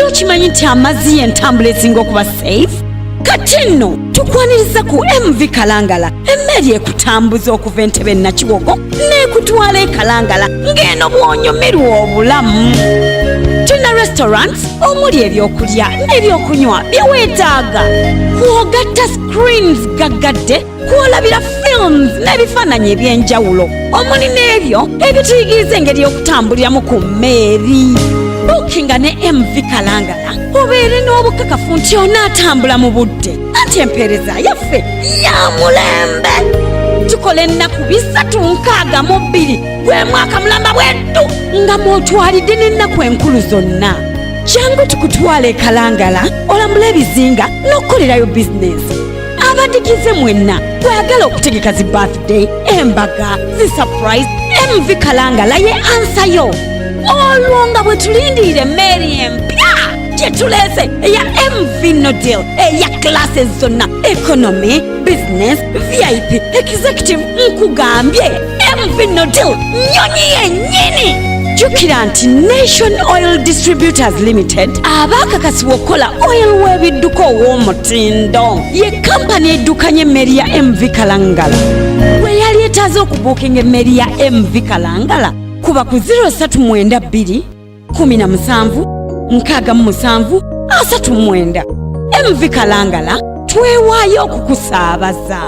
obadde okimanyi nti amazzi y'entambula esinga okuba safe? Kati nno tukwaniriza ku MV Kalangala, emmeri ekutambuza okuva Entebbe Nakiwogo n'ekutwala e Kalangala ng'eno bw'onyumirwa obulamu. Tuna restaurants omuli ebyokulya n'ebyokunywa bye weetaaga. Kw'ogatta screens gaggadde kw'olabira films n'ebifaananyi eby'enjawulo omuli n'ebyo ebituyigiriza engeri y'okutambuliramu ku mmeeri. Bookinga ne MV Kalangala obeere n'obukakafu nti onaatambula mu budde anti empeereza yaffe ya mulembe. Tukola ennaku 362 gwe mwaka mulamba bweddu nga mwotwalidde n'ennaku enkulu zonna. Jangu tukutwala e Kalangala olambula ebizinga n'okkolerayo bizinensi. Abadigize mwenna bw'ayagala okutegeka zi birthday, embaga, zi surprise, MV Kalangala ye ansayo. Olwo nga bwe tulindirira emmeeri empya gye tuleese eya MV Nodil eya classes zonna, economy, business, VIP, executive. Nkugambye MV Nodil nnyonyi yennyini. Jjukira nti Nation Oil Distributors Limited abaakakasibwa okukola oil w'ebidduka ow'omutindo ye kampani eddukanya emmeri ya MV Kalangala. Bwe yali etaaze okubuukinga emmeri ya MV Kalangala kuba ku 032 17 67 39. MV Kalangala twewaayo okukusaabaza.